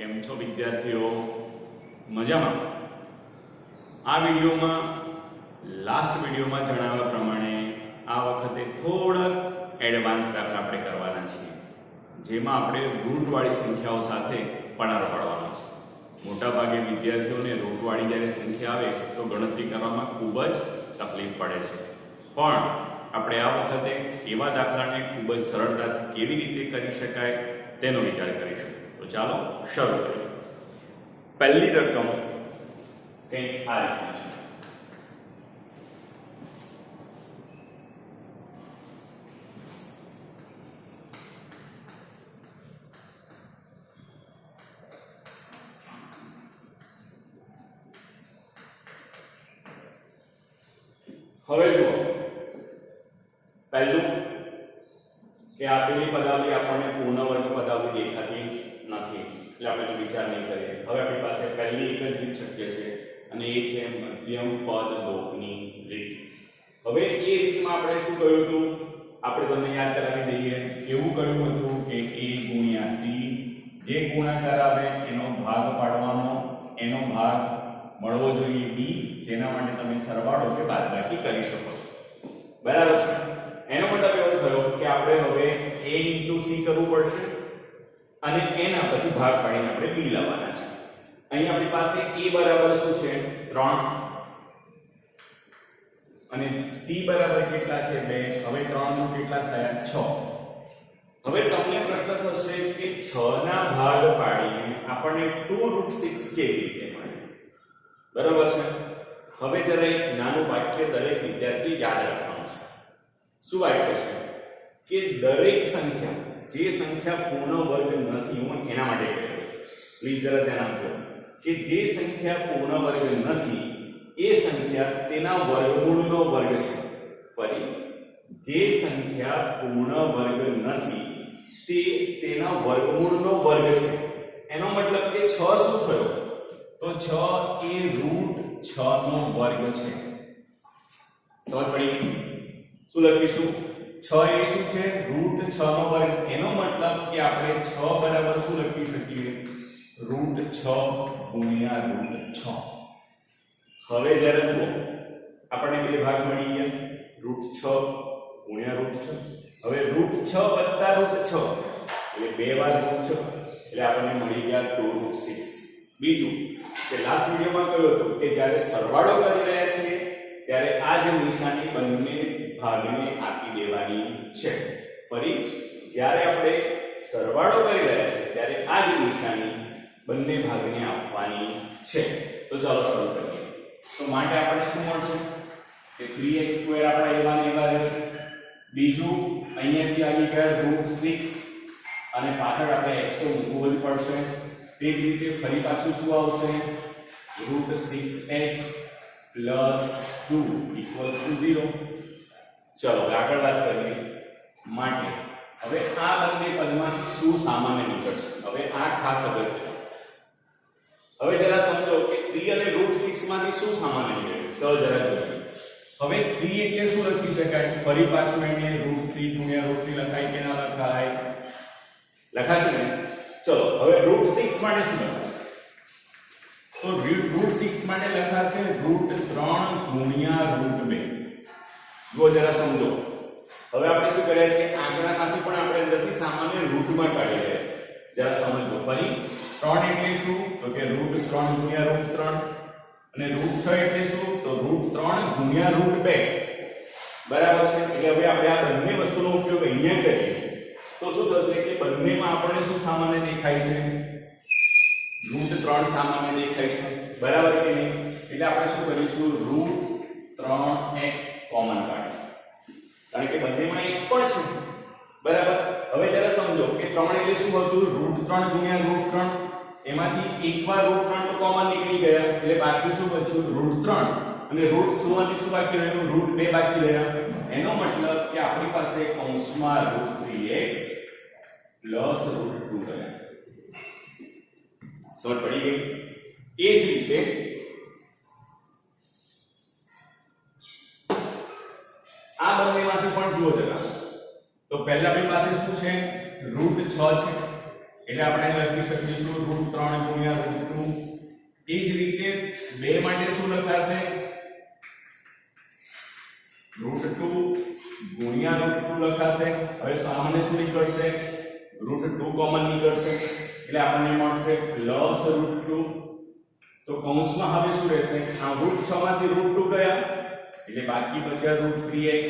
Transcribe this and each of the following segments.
કેમ છો વિદ્યાર્થીઓ? મજામાં? આ વિડીયોમાં લાસ્ટ વિડીયોમાં જણાવ્યા પ્રમાણે આ વખતે થોડાક એડવાન્સ દાખલા આપણે કરવાના છીએ, જેમાં આપણે રૂટવાળી સંખ્યાઓ સાથે પડારો પાડવાનો છે. મોટાભાગે વિદ્યાર્થીઓને રૂટવાળી જ્યારે સંખ્યા આવે તો ગણતરી કરવામાં ખૂબ જ તકલીફ પડે છે, પણ આપણે આ વખતે એવા દાખલાને ખૂબ જ સરળતાથી કેવી રીતે કરી શકાય તેનો વિચાર કરીશું. તો ચાલો શરૂ કરીએ. પહેલી રકમ કંઈક આ રીતની છે. હવે જુઓ, પહેલું કે આપેલી પદાવલી આપણને પૂર્ણ વર્ગ પદાવલી દેખાતી નથી, એટલે આપણે તો વિચાર નહીં કરીએ. હવે આપણી પાસે પહેલી એક જ રીત શક્ય છે અને એ છે મધ્યમ પદ લોપની રીત. હવે એ રીતમાં આપણે શું કહ્યું હતું? આપણે તમને યાદ કરાવી દઈએ. એવું કહ્યું હતું કે a ગુણ્યા c, જે ગુણાકાર આવે એનો ભાગ પાડવાનો, એનો ભાગ મળવો જોઈએ b, જેના માટે તમે સરવાળો કે બાદબાકી કરી શકો છો. બરાબર છે? એનો મતલબ એવો થયો કે આપણે હવે a * c કરવું પડશે અને એના પછી ભાગ પાડીને આપણે b લાવવાના છે. અહીં આપણી પાસે a બરાબર શું છે? 3 અને c બરાબર કેટલા છે? 2. હવે 3 નું કેટલા થયા? 6. હવે તમને પ્રશ્ન થશે કે 6 ના ભાગ પાડીને આપણને 2√6 કેવી રીતે મળે? બરાબર છે? હવે જરા એક નાનું વાક્ય દરેક વિદ્યાર્થી યાદ રાખવાનું છે. શું વાક્ય છે? કે દરેક સંખ્યા, જે સંખ્યા પૂર્ણ વર્ગ નથી, હું એના માટે કહી રહ્યો છું, પ્લીઝ જરા ધ્યાન આપજો, કે જે સંખ્યા પૂર્ણ વર્ગ નથી એ સંખ્યા તેના વર્ગમૂળનો વર્ગ છે. ફરી, જે સંખ્યા પૂર્ણ વર્ગ નથી તે તેના વર્ગમૂળનો વર્ગ છે. એનો મતલબ કે 6 શું થયો? તો 6 એ √6 નો વર્ગ છે. સમજ પડી ગઈ? શું લખીશું? 6 એ શું છે? √6 નો વર્ગ. એનો મતલબ કે આપણે 6 બરાબર શું લખી શકીએ? √6 ગુણ્યા √6. હવે જ્યારે જુઓ, આપણને બે ભાગ મળી ગયા, √6 ગુણ્યા √6. હવે √6 વત્તા √6 એટલે બે વાર √6 એટલે આપણને મળી ગયા 2√6. બીજું કે લાસ્ટ વિડિયોમાં કહ્યું હતું કે જ્યારે સરવાળો કરી રહ્યા છીએ ત્યારે આ જ નિશાની બંને ભાગને આપી દેવાની છે. ફરી, જ્યારે આપણે સરવાળો કરી રહ્યા છીએ ત્યારે આ જ નિશાની બંને ભાગને આપવાની છે. તો ચાલો શરૂ કરીએ. તો માટે આપણને શું મળશે? કે 3x² આપણા એવા ને એવા રહેશે. બીજું અહીંયાથી આવી ગયા √6 અને પાછળ આપણે x તો મૂકવો જ પડશે. તે જ રીતે ફરી પાછું શું આવશે? √6x + 2 = 0. ચલો આગળ વાત કરીએ. માટે હવે આ બંને પદમાંથી શું સામાન્ય નીકળશે? હવે આ ખાસ અગત્ય. હવે જરા સમજો કે 3 અને √6 માંથી શું સામાન્ય નીકળે? ચલો જરા જોઈએ. હવે 3 એટલે શું લખી શકાય? ફરી પાછું એને √3 ગુણ્યા √3 લખાય કે ના લખાય? લખાશે ને? ચલો હવે √6 માટે શું લખાય? તો √6 માટે લખાશે √3 ગુણ્યા √2. જો જરા સમજો. હવે આપણે શું કર્યા છે? આંકડામાંથી પણ આપણે અંદરથી સામાન્ય રૂટમાં કાઢી રહ્યા છે. જરા સમજો. ફરી 3 એટલે શું? તો કે √3 ગુણ્યા √3 અને √6 એટલે શું? તો √3 ગુણ્યા √2. બરાબર છે? એટલે હવે આપણે આ બંને વસ્તુનો ઉપયોગ અહીંયા કરીએ તો શું થશે કે બંનેમાં આપણને શું સામાન્ય દેખાય છે? √3 સામાન્ય દેખાય છે. બરાબર કે નહીં? એટલે આપણે શું કરીશું? √3x કોમન કાઢીશું, કારણ કે બંનેમાં x પણ છે. બરાબર? હવે જરા સમજો કે 3 એટલે શું હતું? √3 ગુણ્યા √3. એમાંથી એકવાર √3 તો કોમન નીકળી ગયા એટલે બાકી શું બચ્યું? √3 અને √6 માંથી શું બાકી રહ્યું? √2 બાકી રહ્યા. એનો મતલબ કે આપણી પાસે કૌંસમાં √3x + √2 રહ્યા. સમજ પડી ગઈ? એ જ રીતે આ બંનેમાંથી પણ જુઓ જરા. તો પહેલા આપણી પાસે શું છે? √6 છે એટલે આપણે લખી શકીશું √3 ગુણ્યા √2. એ જ રીતે 2 માટે શું લખાશે √2 ગુણ્યા √2 લખાશે. હવે સામાન્ય શું નીકળશે √2 કોમન નીકળશે એટલે આપણને મળશે +√2. તો કૌંસમાં હવે શું રહેશે આ √6 માંથી √2 ગયા એટલે બાકી બચ્યા √3x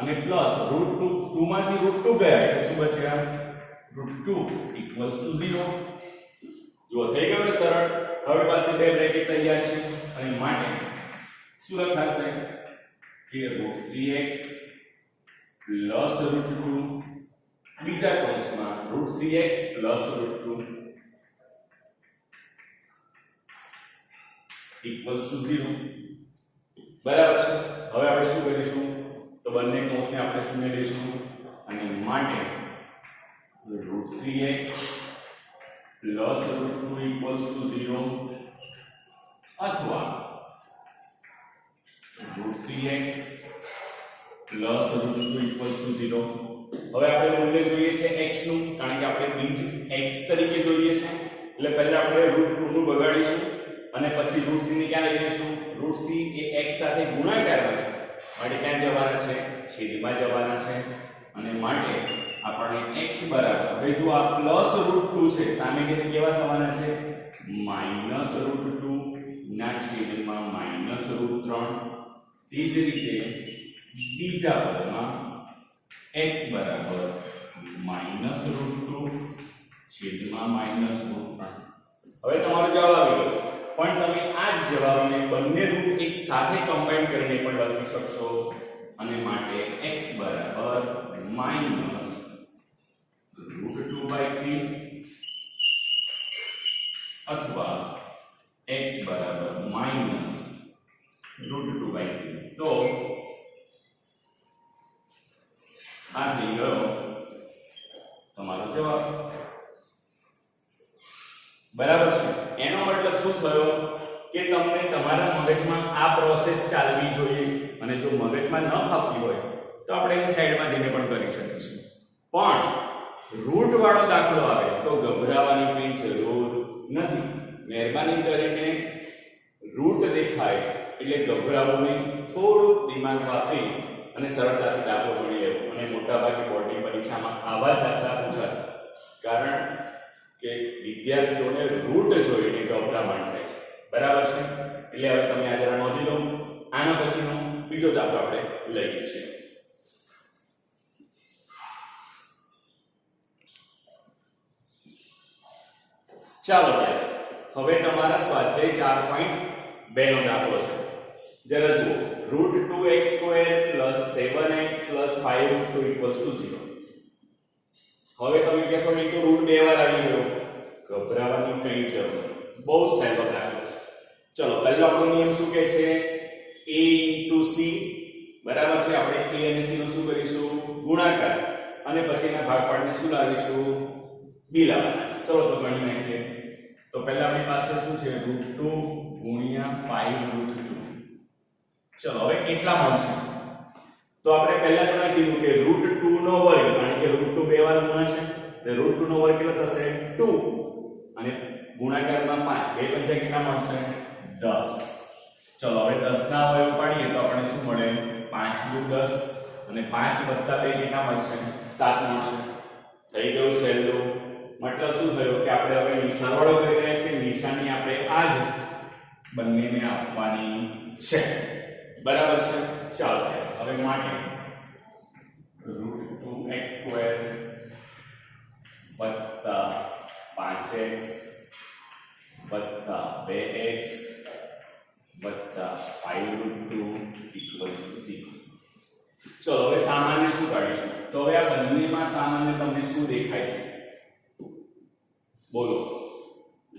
અને પ્લસ √2 માંથી √2 ગયા એટલે શું બચ્યા √2 = 0. જો થઈ ગયું ને સરળ. હવે પાસે બે બ્રેકેટ તૈયાર છે અને માટે શું લખાશે કે √3x + √2 બીજા કૌંસમાં √3x + √2 = 0. બરાબર છે. હવે આપણે શું કરીશું તો બંને કૌંસને આપણે શૂન્ય લઈશું અને માટે √3x + √2 = 0 અથવા √3x + √2 = 0. હવે આપણે મૂલ્ય જોઈએ છે x નું કારણ કે આપણે બીજ x તરીકે જોઈએ છે એટલે પહેલા આપણે √2 નું બગાડીશું અને પછી √3 ને ક્યાં લઈ જઈશું √3 એ x સાથે ગુણાકારમાં છે માટે ક્યાં જવાના છે છેદમાં જવાના છે અને માટે આપણને x બરાબર હવે જો આ +√2 છે સામે કે કેવા થવાના છે -√2 ના છેદમાં -√3. તે જ રીતે બીજા પદમાં x બરાબર -√2 છેદમાં -√3. હવે તમારો જવાબ આવી ગયો. પણ તમે આ જ જવાબને બંને રૂટ એક સાથે કમ્બાઈન કરીને પણ લખી શકશો અને માટે x બરાબર -√2/3 અથવા x બરાબર -√2/3. તો આ થઈ ગયો તમારો જવાબ. બરાબર છે. એનો મતલબ શું થયો કે તમને તમારા મગજમાં આ પ્રોસેસ ચાલવી જોઈએ અને જો મગજમાં ન ફાવતી હોય તો આપણે એની સાઈડમાં જઈને પણ કરી શકીશું. પણ રૂટ વાળો દાખલો આવે તો ગભરાવાની કઈ જરૂર નથી. મહેરબાની કરીને રૂટ દેખાય એટલે ગભરાવું નહીં. થોડુંક દિમાગ વાપરી અને સરળતાથી દાખલો ગણી લેવો અને મોટાભાગે બોર્ડની પરીક્ષામાં આવા દાખલા પૂછાશે કારણ કે વિદ્યાર્થીઓને રૂટ જોઈને ગભરામણ થાય છે. બરાબર છે. એટલે હવે તમે આ જરા નોંધી લો. આના પછીનો બીજો દાખલો આપણે લઈએ છીએ. ચાલો હવે તમારા સ્વાધ્યાય 4.2 નો દાખલો છે. જરા જુઓ √2x² + 7x + 5√2 = 0. હવે તમે કહેશો કે તો રૂટ બે વાર આવી ગયો. ગભરાવાની કઈ જરૂર નથી. બહુ સહેલો દાખલો છે. ચલો પહેલો આપણો નિયમ શું કહે છે a * c. બરાબર છે. આપણે a અને c નો શું કરીશું ગુણાકાર અને પછી એના ભાગપાડને શું લાવીશું b લાવવાના છે. ચલો તો ગણી નાખીએ. તો પહેલા આપણી પાસે શું છે √2 * 5√2. ચલો હવે કેટલા મળશે તો આપણે પહેલા તમને કીધું કે √2 નો વર્ગ કારણ કે √2 બે વાર ગુણાશે એટલે √2 નો વર્ગ કેટલો થશે 2 અને ગુણાકારમાં 5 બે પંચા કેટલા મળશે 10. ચલો હવે 10 ના અવયવ પાડીએ તો આપણને શું મળે 5 * 10 અને 5 + 2 કેટલા મળશે 7 મળશે. થઈ ગયું સહેલું. મતલબ શું થયું કે આપણે હવે નિશાનવાળો કરી રહ્યા છીએ. નિશાની આપણે આ જ બંનેને આપવાની છે. બરાબર છે. ચાલો હવે માટે √2x² + 5x + 2x + 5√2 = 0. ચલો હવે સામાન્ય શું કાઢીશું તો હવે આ બંનેમાં સામાન્ય તમને શું દેખાય છે બોલો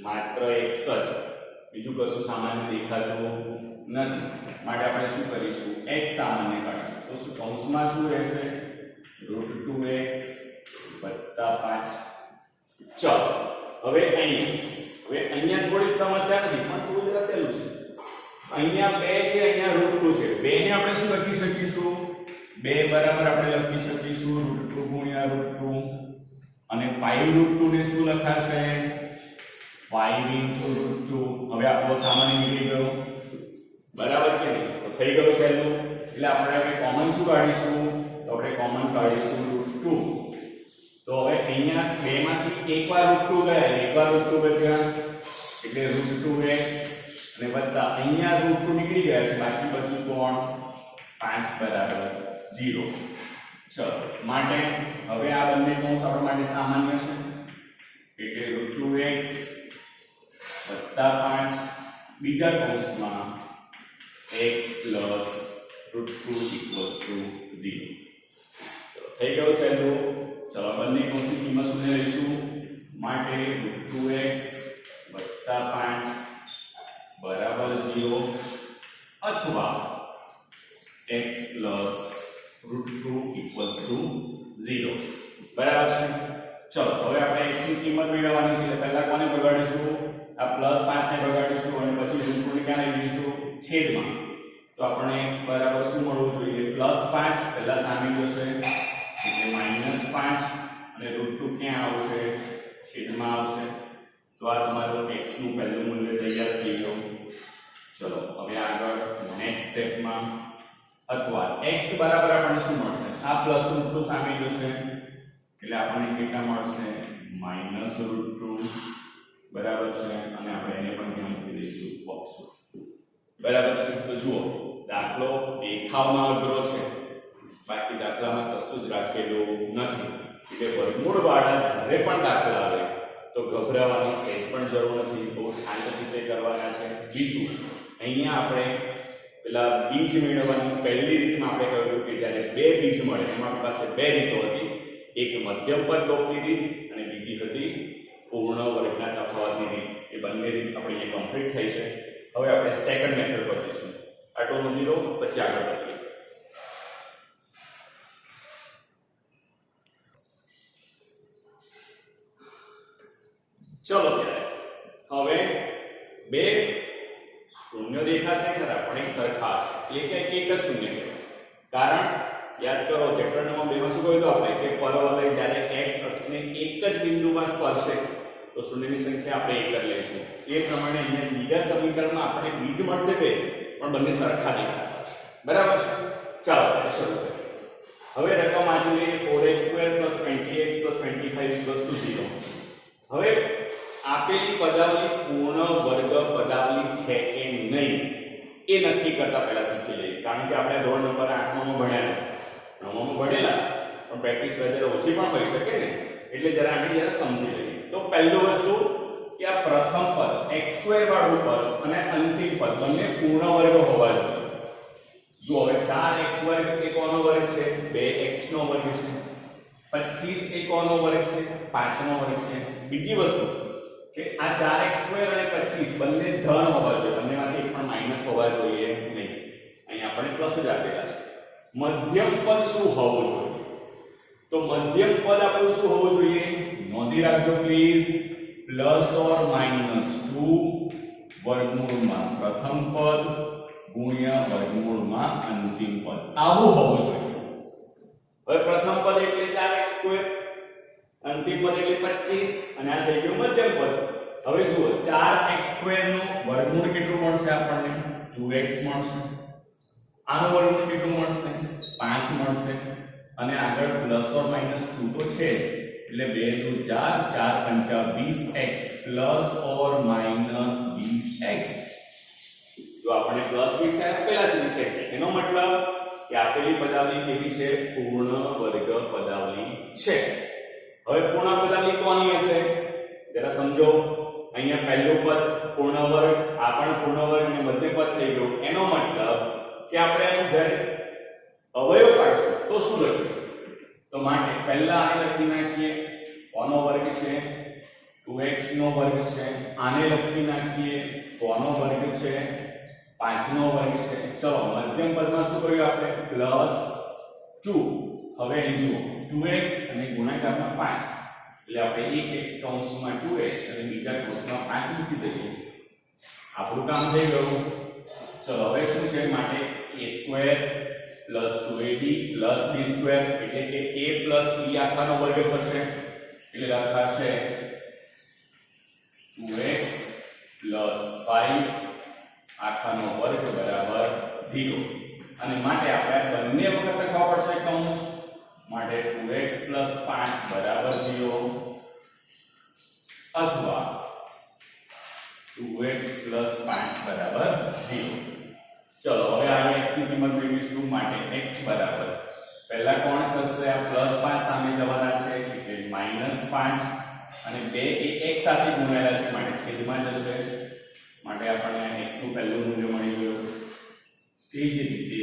માત્ર x જ બીજું કશું સામાન્ય દેખાતું નથી. માટે આપણે શું કરીશું x સામાન્ય કાઢીશું. તો શું કૌંસમાં શું રહેશે √2x + 5. ચલો હવે અહીંયા થોડીક સમસ્યા નથી પણ થોડું જરા સહેલું છે. અહીંયા 2 છે અહીંયા √2 છે. 2 ને આપણે શું લખી શકીશું 2 બરાબર આપણે લખી શકીશું √2 * √2 અને 5√2 ને શું લખાશે 5 * √2 હવે આપણો સામાન્ય નીકળી ગયો બરાબર કે નહીં તો થઈ ગયું સહેલું એટલે આપણે હવે કોમન શું કાઢીશું તો આપણે કોમન કાઢીશું √2 તો હવે અહીંયા બે માંથી એકવાર √2 ગયા એકવાર √2 બચ્યા એટલે √2x અને વત્તા અહીંયા √2 નીકળી ગયા છે બાકી બચ્યું કોણ 5 બરાબર 0 ચલો માટે હવે આ બંને કૌંસ આપણા માટે સામાન્ય છે એટલે √2x વત્તા 5 બીજા કૌંસમાં x plus √2 equals to 0 ચલો થઈ ગયું સહેલું ચલો બંને કૌંસની કિંમત શૂન્ય લઈશું માટે √2x વત્તા 5 બરાબર 0 અથવા x plus √2 equals to 0 બરાબર છે ચલો હવે આપણે x ની કિંમત મેળવવાની છે એટલે પહેલા કોને બગાડીશું આ +5 ને બગાડીશું અને પછી √2 ને ક્યાં લઈ લઈશું છેદમાં તો આપણે x બરાબર શું મળવું જોઈએ +5 પહેલા સામે જશે એટલે -5 અને √2 ક્યાં આવશે છેદમાં આવશે તો આ તમારું x નું પહેલું મૂલ્ય તૈયાર થઈ ગયું ચલો હવે આગળ નેક્સ્ટ સ્ટેપમાં અથવા x બરાબર આપણને શું મળશે આ +√2 સામે જશે એટલે આપણને કેટલા મળશે -√2 બરાબર છે અને આપણે એને પણ ધ્યાન આપી દઈશું બોક્સમાં બરાબર છે તો જુઓ દાખલો દેખાવમાં અઘરો છે બાકી દાખલામાં કશું જ રાખેલું નથી એટલે વર્ગમૂળવાળા જ્યારે પણ દાખલા આવે તો ગભરાવાની સહેજ પણ જરૂર નથી બહુ શાંતિથી તે કરવાના છે બીજું અહીંયા આપણે પેલા બીજ મેળવવાની પહેલી રીતમાં આપણે કહ્યું કે જ્યારે બે બીજ મળે એમાં આપણી પાસે બે રીતો હતી એક મધ્યમ પદ લોપની રીત અને બીજી હતી પૂર્ણ વર્ગના તફાવતની રીત એ બંને રીત આપણે અહીંયા કમ્પ્લીટ થઈ છે હવે આપણે સેકન્ડ મેથડ પર જઈશું આટો નોંધી લો પછી આગળ વધીએ ચલો ત્યારે હવે બે શૂન્ય દેખાશે ખરા પણ એક સરખા હશે એટલે કે એક જ શૂન્ય કહેવાય કારણ યાદ કરો ચેપ્ટર નંબર 2 માં શું કહ્યું આપણે કે પરવલય જ્યારે x અક્ષને એક જ બિંદુમાં સ્પર્શે તો શૂન્યની સંખ્યા આપણે એક જ લઈશું એ પ્રમાણે અહીંયા બીજા સમીકરણમાં આપણે બીજ મળશે બે પણ બંને સરખા દેખાતા હશે બરાબર છે ચાલો ત્યારે શરૂ કરીએ હવે રકમ વાંચી લઈએ 4x² + 20x + 25 0 હવે આપેલી પદાવલી પૂર્ણ વર્ગ પદાવલી છે કે નહીં એ નક્કી કરતા પહેલા શીખી લઈએ કારણ કે આપણે ધોરણ નંબર 8 માં ભણ્યા 9 માં ભણેલા પણ પ્રેક્ટિસ વધારે ઓછી પણ હોઈ શકે ને એટલે જરા આને જરા સમજી લઈએ તો પહેલું વસ્તુ કે આ પ્રથમ પદ x² વાળું પદ અને અંતિમ પદ બંને પૂર્ણ વર્ગ હોવા જોઈએ જો હવે 4x² એ કોનો વર્ગ છે 2x નો વર્ગ છે 25 એ કોનો વર્ગ છે 5 નો વર્ગ છે બીજી વસ્તુ કે આ 4x² અને 25 બંને ધન હોવા જોઈએ બંનેમાંથી એક પણ માઈનસ હોવા જોઈએ નહીં અહીં આપણે પ્લસ જ આપેલા છે મધ્યમ પદ શું હોવું જોઈએ તો મધ્યમ પદ આપણું શું હોવું જોઈએ નોંધી રાખજો પ્લીઝ ±2 વર્ગમૂળમાં પ્રથમ પદ ગુણ્યા વર્ગમૂળમાં અંતિમ પદ આવું હોવું જોઈએ હવે પ્રથમ પદ એટલે 4x² અંતિમ પદ એટલે 25 અને આ થઈ ગયું મધ્યમ પદ હવે જુઓ 4x² નું વર્ગમૂળ કેટલું મળશે આપણને 2x મળશે આનું વર્ગમૂળ કેટલું મળશે 5 મળશે અને આગળ ±2 તો છે એટલે 2 * 4 4 * 5 20x ± 20x જો આપણે પ્લસ 20 આપેલા છે 20x એનો મતલબ કે આપેલી પદાવલી કેવી છે પૂર્ણ વર્ગ પદાવલી છે હવે પૂર્ણ પદાવલી કોની હશે જરા સમજો અહીંયા પહેલું પદ પૂર્ણ વર્ગ આ પણ પૂર્ણ વર્ગ અને મધ્ય પદ થઈ ગયું એનો મતલબ કે આપણે જ્યારે અવયવ પાડશું તો શું લખીશું તો માટે પહેલા આને લખી નાખીએ કોનો વર્ગ છે 2x નો વર્ગ છે આને લખી નાખીએ કોનો વર્ગ છે 5 નો વર્ગ છે ચલો મધ્યમ પદમાં શું કર્યું આપણે +2 હવે અહીં જુઓ 2x અને ગુણાકારમાં 5 એટલે આપણે એક કૌંસમાં 2x અને બીજા કૌંસમાં 5 મૂકી દઈએ આપણું કામ થઈ ગયું ચલો હવે શું છે માટે a² + 2ab + b² એટલે કે a + b આખાનો વર્ગ થશે એટલે લખાશે 2x + 5 આખાનો વર્ગ બરાબર 0 અને માટે આપણે બંને વખત લખવા પડશે કૌંસ માટે 2x + 5 બરાબર 0 અથવા 2x + 5 બરાબર 0. ચલો હવે આપણે x ની કિંમત મેળવીશું માટે x બરાબર પહેલા કોણ થશે આ +5 સામે જવાના છે એટલે -5 અને 2 એ x સાથે ગુણાયેલા છે માટે છેદમાં જશે માટે આપણને x નું પહેલું મૂલ્ય મળી ગયું. તે જ રીતે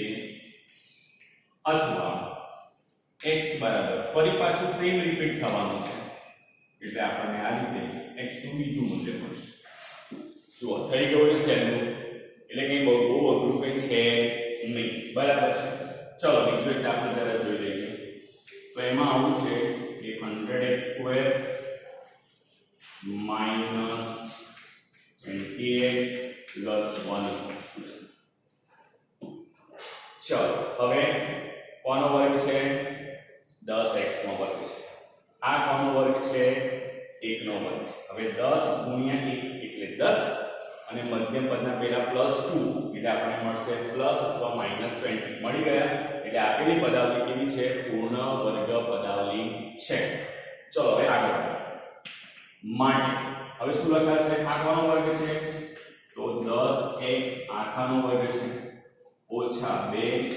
અથવા x બરાબર ફરી પાછું સેમ રિપીટ થવાનું છે એટલે આપણને આ રીતે x નું બીજું મૂલ્ય મળશે. જો થઈ ગયું છે સહેલું એટલે કઈ બહુ અઘરું કઈ છે નહીં બરાબર છે. ચલો બીજો એક દાખલો જરા જોઈ લઈએ. તો એમાં આવું છે કે 100x² - 20x + 1. ચલો હવે કોનો વર્ગ છે 10x નો વર્ગ છે. આ કોનો વર્ગ છે 1 નો વર્ગ છે. હવે 10 × 1 એટલે 10 અને મધ્યમ પદના પહેલા +2 એટલે આપણને મળશે પ્લસ અથવા -20 મળી ગયા. એટલે આપેલી પદાવલી કેવી છે પૂર્ણ વર્ગ પદાવલી છે. ચલો હવે આગળ માટે હવે શું લખાશે આ કોનો વર્ગ છે તો 10x આખાનો વર્ગ છે ઓછા 2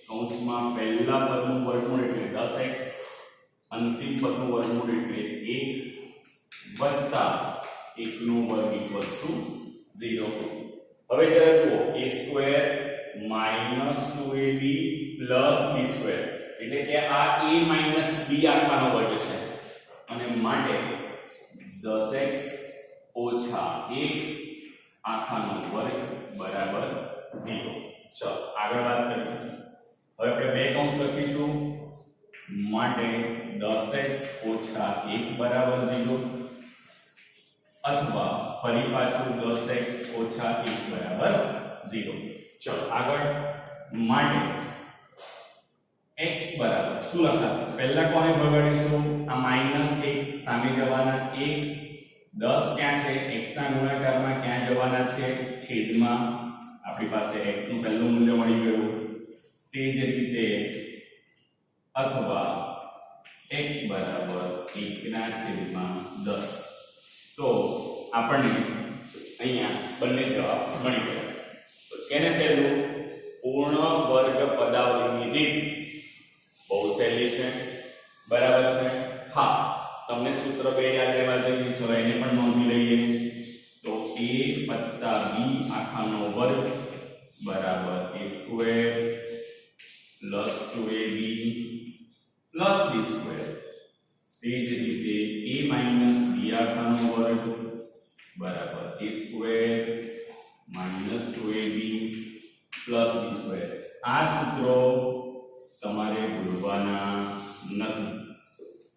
કૌંસમાં પહેલા પદનું વર્ગમૂળ એટલે 10x અંતિમ પદનું વર્ગમૂળ એટલે 1 વત્તા 1 નો વર્ગ = 0. હવે જરા જુઓ a² - 2ab + b² એટલે કે આ a - b આખાનો વર્ગ છે અને માટે 10x ઓછા 1 આખાનો વર્ગ બરાબર 0. ચલો આગળ વાત કરીએ. હવે આપણે બે કૌંસ લખીશું માટે 10x ઓછા 1 બરાબર 0 અથવા ફરી પાછું 10x ઓછા 1 બરાબર 0. ચલો આગળ માટે x બરાબર શું લખાશે પહેલા કોને ભગાડીશું આ -1 સામે જવાના 1 10 ક્યાં છે x ના ગુણાકારમાં ક્યાં જવાના છે છેદમાં આપણી પાસે x નું પહેલું મૂલ્ય મળી ગયું. તે જ રીતે અથવા x બરાબર 1/10 તો આપણને અહીંયા બંને જવાબ મળી ગયા. તો કેને સહેલું પૂર્ણ વર્ગ પદાવલીની રીત બહુ સહેલી છે બરાબર છે. હા તમને સૂત્ર બે યાદ રહેવા જોઈએ ચલો એને પણ નોંધી લઈએ. તો a + b આખાનો વર્ગ બરાબર a² + 2ab + b². તે જ રીતે a - b આખાનો વર્ગ બરાબર a² - 2ab + b². આ સૂત્રો તમારે ભૂલવાના નથી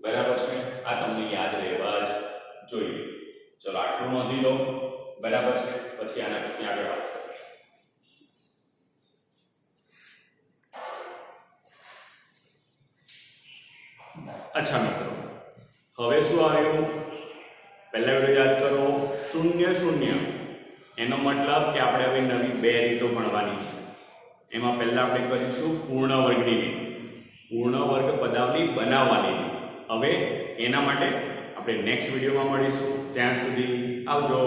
બરાબર છે. આ તમને યાદ રહેવા જ જોઈએ. ચલો આટલું નોંધી લો બરાબર છે. પછી આના પછી આગળ વાત કરીએ. અચ્છા મિત્રો હવે શું આવ્યું પહેલા વિડિયો યાદ કરો 0 0 એનો મતલબ કે આપણે હવે નવી બે રીતો ભણવાની છે. એમાં પહેલા આપણે કરીશું પૂર્ણ વર્ગની રીત પૂર્ણ વર્ગ પદાવલી બનાવવાની રીત. હવે એના માટે આપણે નેક્સ્ટ વિડિયોમાં મળીશું. ત્યાં સુધી આવજો.